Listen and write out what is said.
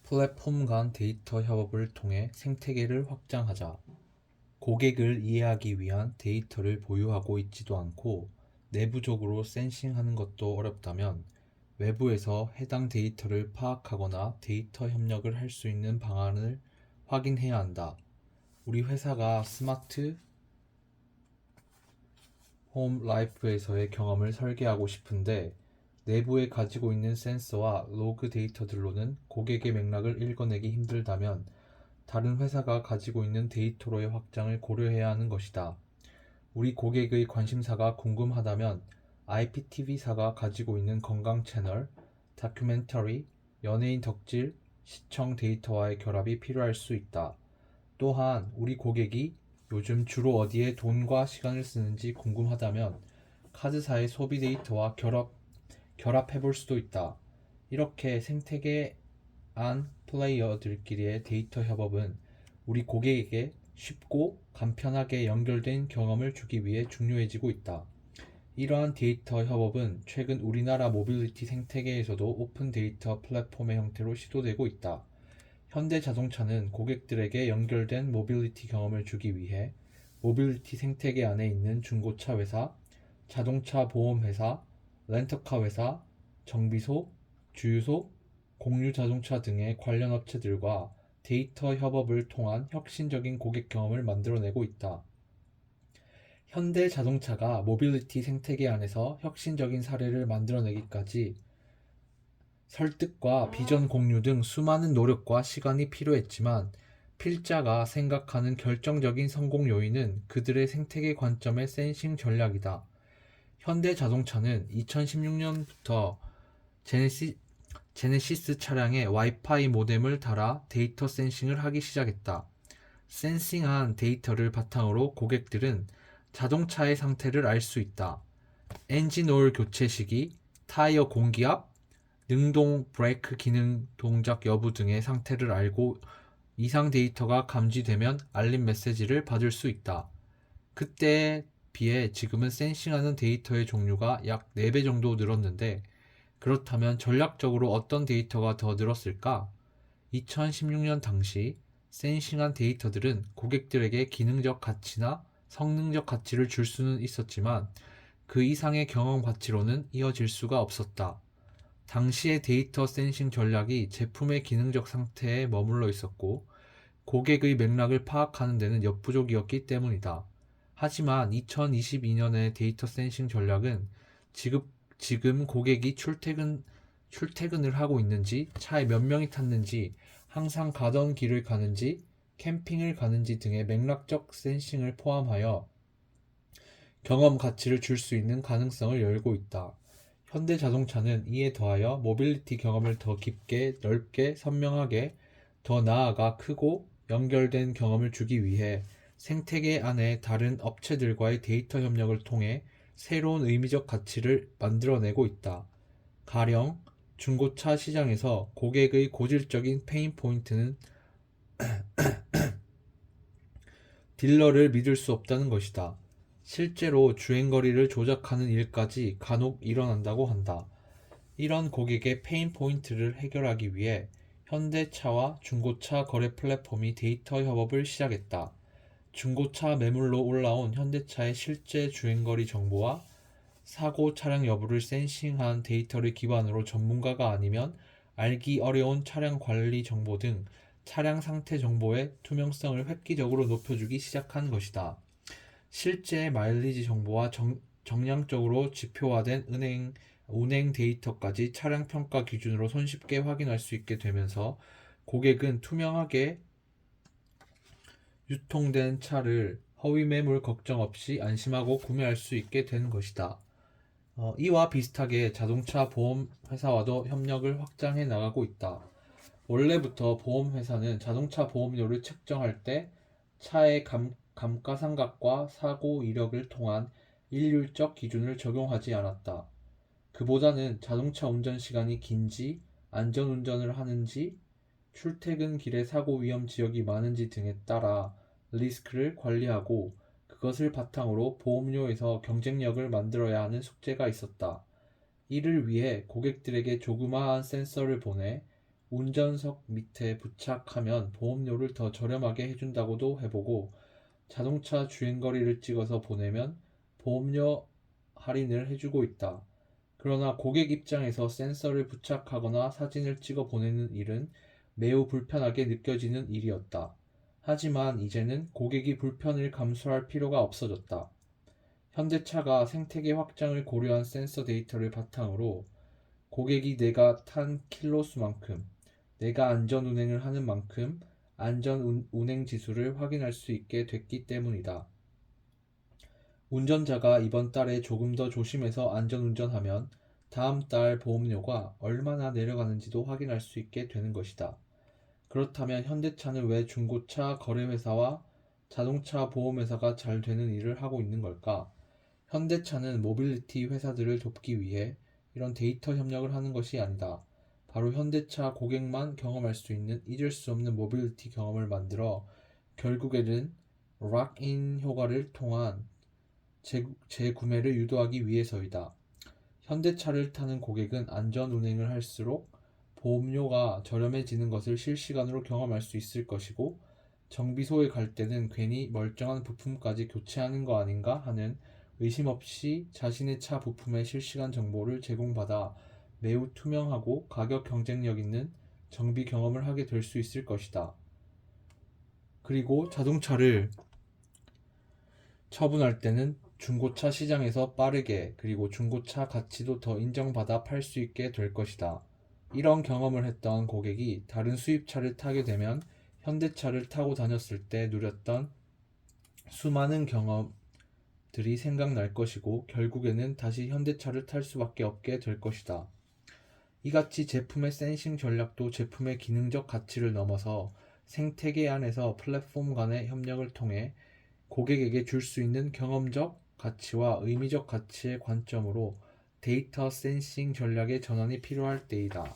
플랫폼 간 데이터 협업을 통해 생태계를 확장하자. 고객을 이해하기 위한 데이터를 보유하고 있지도 않고 내부적으로 센싱하는 것도 어렵다면 외부에서 해당 데이터를 파악하거나 데이터 협력을 할 수 있는 방안을 확인해야 한다. 우리 회사가 스마트 홈 라이프에서의 경험을 설계하고 싶은데 내부에 가지고 있는 센서와 로그 데이터들로는 고객의 맥락을 읽어내기 힘들다면 다른 회사가 가지고 있는 데이터로의 확장을 고려해야 하는 것이다. 우리 고객의 관심사가 궁금하다면 IPTV사가 가지고 있는 건강 채널, 다큐멘터리, 연예인 덕질, 시청 데이터와의 결합이 필요할 수 있다. 또한 우리 고객이 요즘 주로 어디에 돈과 시간을 쓰는지 궁금하다면 카드사의 소비 데이터와 결합해 볼 수도 있다. 이렇게 생태계 안 플레이어들끼리의 데이터 협업은 우리 고객에게 쉽고 간편하게 연결된 경험을 주기 위해 중요해지고 있다. 이러한 데이터 협업은 최근 우리나라 모빌리티 생태계에서도 오픈 데이터 플랫폼의 형태로 시도되고 있다. 현대자동차는 고객들에게 연결된 모빌리티 경험을 주기 위해 모빌리티 생태계 안에 있는 중고차 회사, 자동차 보험 회사, 렌터카 회사, 정비소, 주유소, 공유 자동차 등의 관련 업체들과 데이터 협업을 통한 혁신적인 고객 경험을 만들어내고 있다. 현대자동차가 모빌리티 생태계 안에서 혁신적인 사례를 만들어내기까지 설득과 비전 공유 등 수많은 노력과 시간이 필요했지만 필자가 생각하는 결정적인 성공 요인은 그들의 생태계 관점의 센싱 전략이다. 현대자동차는 2016년부터 제네시스 차량에 와이파이 모뎀을 달아 데이터 센싱을 하기 시작했다. 센싱한 데이터를 바탕으로 고객들은 자동차의 상태를 알 수 있다. 엔진 오일 교체 시기, 타이어 공기압, 능동 브레이크 기능 동작 여부 등의 상태를 알고 이상 데이터가 감지되면 알림 메시지를 받을 수 있다. 그때에 비해 지금은 센싱하는 데이터의 종류가 약 4배 정도 늘었는데 그렇다면 전략적으로 어떤 데이터가 더 늘었을까? 2016년 당시 센싱한 데이터들은 고객들에게 기능적 가치나 성능적 가치를 줄 수는 있었지만 그 이상의 경험 가치로는 이어질 수가 없었다. 당시의 데이터 센싱 전략이 제품의 기능적 상태에 머물러 있었고 고객의 맥락을 파악하는 데는 역부족이었기 때문이다. 하지만 2022년의 데이터 센싱 전략은 지금 고객이 출퇴근을 하고 있는지, 차에 몇 명이 탔는지, 항상 가던 길을 가는지, 캠핑을 가는지 등의 맥락적 센싱을 포함하여 경험 가치를 줄 수 있는 가능성을 열고 있다. 현대자동차는 이에 더하여 모빌리티 경험을 더 깊게, 넓게, 선명하게, 더 나아가 크고 연결된 경험을 주기 위해 생태계 안에 다른 업체들과의 데이터 협력을 통해 새로운 의미적 가치를 만들어내고 있다. 가령 중고차 시장에서 고객의 고질적인 페인 포인트는 딜러를 믿을 수 없다는 것이다. 실제로 주행거리를 조작하는 일까지 간혹 일어난다고 한다. 이런 고객의 페인 포인트를 해결하기 위해 현대차와 중고차 거래 플랫폼이 데이터 협업을 시작했다. 중고차 매물로 올라온 현대차의 실제 주행거리 정보와 사고 차량 여부를 센싱한 데이터를 기반으로 전문가가 아니면 알기 어려운 차량 관리 정보 등 차량 상태 정보의 투명성을 획기적으로 높여주기 시작한 것이다. 실제 마일리지 정보와 정량적으로 지표화된 운행 데이터까지 차량 평가 기준으로 손쉽게 확인할 수 있게 되면서 고객은 투명하게 유통된 차를 허위 매물 걱정 없이 안심하고 구매할 수 있게 되는 것이다. 이와 비슷하게 자동차 보험 회사와도 협력을 확장해 나가고 있다. 원래부터 보험 회사는 자동차 보험료를 책정할 때 차의 감가상각과 사고 이력을 통한 일률적 기준을 적용하지 않았다. 그보다는 자동차 운전 시간이 긴지, 안전운전을 하는지, 출퇴근 길에 사고 위험 지역이 많은지 등에 따라 리스크를 관리하고 그것을 바탕으로 보험료에서 경쟁력을 만들어야 하는 숙제가 있었다. 이를 위해 고객들에게 조그마한 센서를 보내 운전석 밑에 부착하면 보험료를 더 저렴하게 해준다고도 해보고 자동차 주행거리를 찍어서 보내면 보험료 할인을 해주고 있다. 그러나 고객 입장에서 센서를 부착하거나 사진을 찍어 보내는 일은 매우 불편하게 느껴지는 일이었다. 하지만 이제는 고객이 불편을 감수할 필요가 없어졌다. 현대차가 생태계 확장을 고려한 센서 데이터를 바탕으로 고객이 내가 탄 킬로수만큼, 내가 안전 운행을 하는 만큼 안전 운행 지수를 확인할 수 있게 됐기 때문이다. 운전자가 이번 달에 조금 더 조심해서 안전 운전하면 다음 달 보험료가 얼마나 내려가는지도 확인할 수 있게 되는 것이다. 그렇다면 현대차는 왜 중고차 거래회사와 자동차 보험회사가 잘 되는 일을 하고 있는 걸까? 현대차는 모빌리티 회사들을 돕기 위해 이런 데이터 협력을 하는 것이 아니다. 바로 현대차 고객만 경험할 수 있는 잊을 수 없는 모빌리티 경험을 만들어 결국에는 락인 효과를 통한 재구매를 유도하기 위해서이다. 현대차를 타는 고객은 안전 운행을 할수록 보험료가 저렴해지는 것을 실시간으로 경험할 수 있을 것이고 정비소에 갈 때는 괜히 멀쩡한 부품까지 교체하는 거 아닌가 하는 의심 없이 자신의 차 부품의 실시간 정보를 제공받아 매우 투명하고 가격 경쟁력 있는 정비 경험을 하게 될 수 있을 것이다. 그리고 자동차를 처분할 때는 중고차 시장에서 빠르게 그리고 중고차 가치도 더 인정받아 팔 수 있게 될 것이다. 이런 경험을 했던 고객이 다른 수입차를 타게 되면 현대차를 타고 다녔을 때 누렸던 수많은 경험들이 생각날 것이고 결국에는 다시 현대차를 탈 수밖에 없게 될 것이다. 이같이 제품의 센싱 전략도 제품의 기능적 가치를 넘어서 생태계 안에서 플랫폼 간의 협력을 통해 고객에게 줄 수 있는 경험적 가치와 의미적 가치의 관점으로 데이터 센싱 전략의 전환이 필요할 때이다.